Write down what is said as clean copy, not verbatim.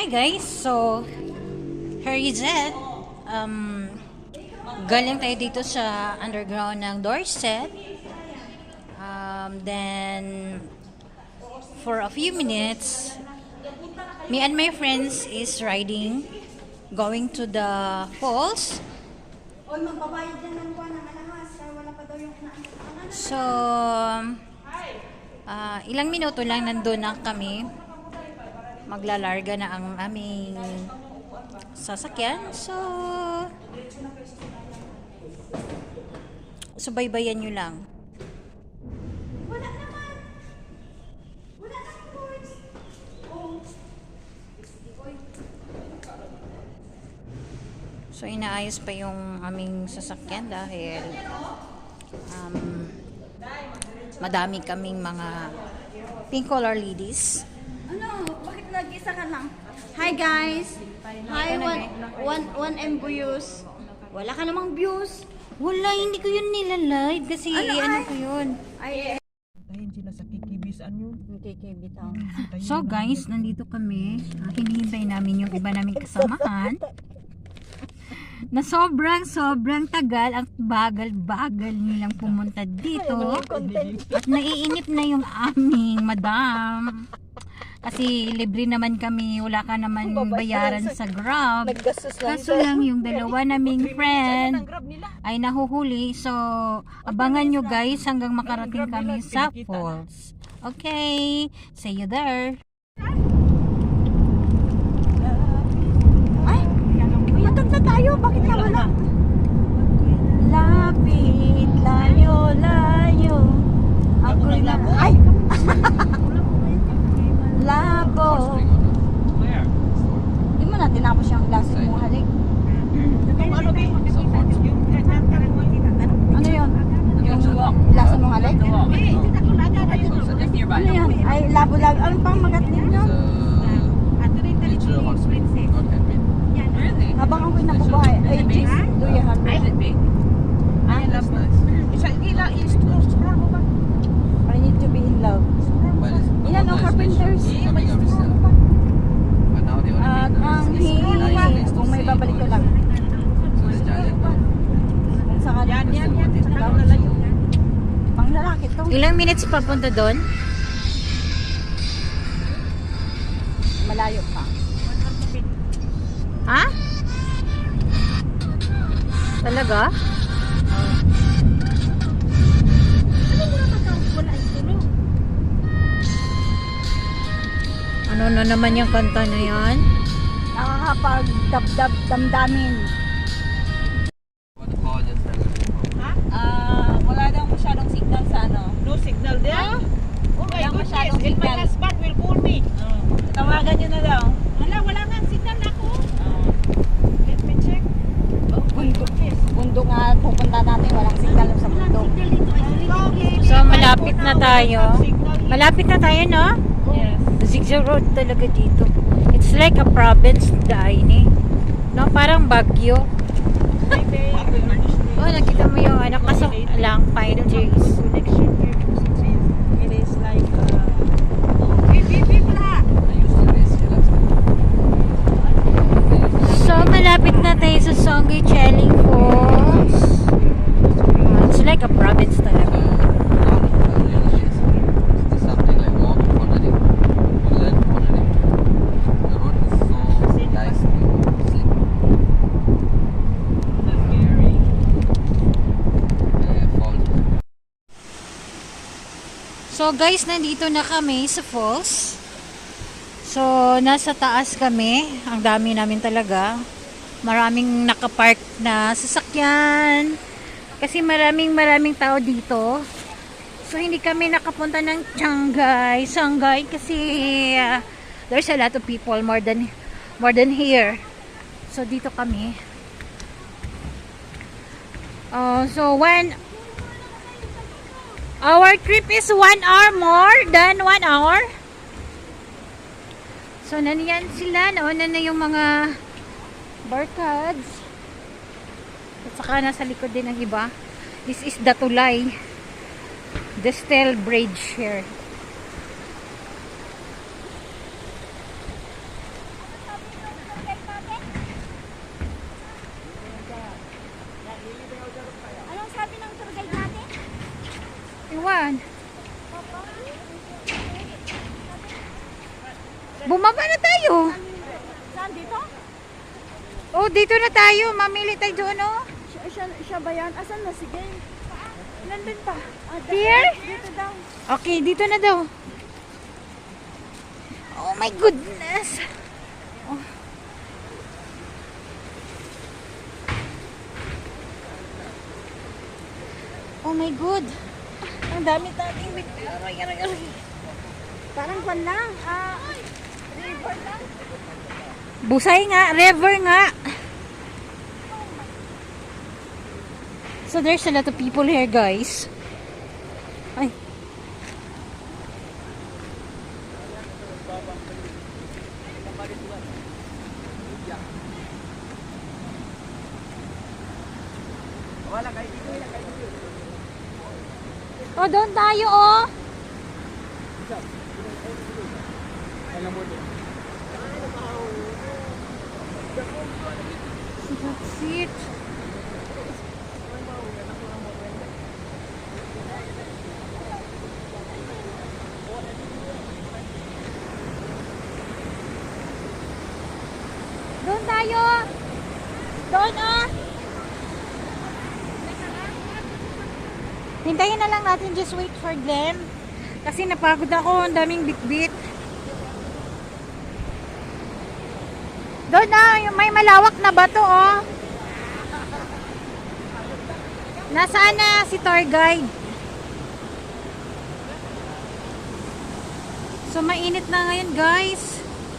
Hi guys, so here is it. Galing tayo dito sa underground ng Dorset. Then for a few minutes, me and my friends is riding, going to the falls. So ilang minuto lang nandun na kami. Maglalarga na ang aming sasakyan. So subaybayan nyo lang. Wala naman words. So inaayos pa yung aming sasakyan dahil madami kaming mga pink color ladies. Ano? Bakit nag-isa ka lang? Hi guys! Hi, 1M views. Wala ka namang views. Wala, hindi ko yun nilalive kasi ano ko yun. Ay, Tahin sila sa kikibisan yun. kikibitaw. So guys, nandito kami. Hinihintay namin yung iba naming kasamahan. Na sobrang tagal, ang bagal nilang pumunta dito. At naiinip na yung aming madam. Kasi libre naman kami, wala ka naman bayaran sa Grab. Kaso lang yung dalawa naming friend ay nahuhuli. So, abangan nyo guys hanggang makarating kami sa falls. Okay, see you there. Ay! Matanda tayo. Bakit ka wala? Lapit, layo. Ako'y na... Ay! Labo. Hindi mo na tinapos yung lasin mong halik. Ano yun? Yung lasin mong halik? Ano yan? Ay, labo. Ano pang magat ninyo? Habang ako'y nakubuhay. Ay, jeez. Do you have it? I need to be in love. Yan ang carpenters. At ang hihingi. Kung may babalik ko lang. Kung saka yan. Pang lalaki to. Ilang minutes papunta doon? Malayo pa. Ha? Talaga? Ano na naman yung kanta na yan? Nakakapag-dab-dab damdamin. Wala daw masyadong signal sa ano. No signal there? Oh my Walang goodness, masyadong and my signal. husband will call me. Tawagan nyo na daw. Wala nga signal ako. Let me check. Bundok nga pupunta natin. Walang signal sa bundok. So malapit na tayo. Malapit na tayo, no? Yes. Zigzag road talaga dito. It's like a province dahil eh. No, parang Baguio. Oh, nakita mo yung ano, kaso lang pine trees. It is like So, malapit na tayo sa Songay Cheling Falls. It's like a province talaga. So guys, nandito na kami sa falls. So, nasa taas kami. Ang dami namin talaga. Maraming nakapark na sasakyan. Kasi maraming tao dito. So, hindi kami nakapunta ng Shanghai kasi there's a lot of people more than here. So, dito kami. So, our trip is 1 hour more than 1 hour. So, naniyan sila. Nauna na yung mga barkads. At saka nasa likod din ng iba. This is the Tulay. The Steel Bridge here. Bumaba na tayo. Saan dito? Oh, dito na tayo. Mamili tayo doon, oh. Siya ba yan? Asan na? Sige. Nandun pa. Here? Dito daw. Okay, dito na daw. Oh my goodness. Oh. Oh my god. Ang dami tating aray. Parang kwan lang. River lang. Busay nga, river nga. So there's a lot of people here, guys. Ay. Oh, doon tayo, oh. That's it. Doon tayo. Doon, oh. Hintayin na lang natin, just wait for them. Kasi napagod ako, ang daming bitbit. Doon na, may malawak na bato, oh. Nasaan na si tour guide? So, mainit na ngayon, guys.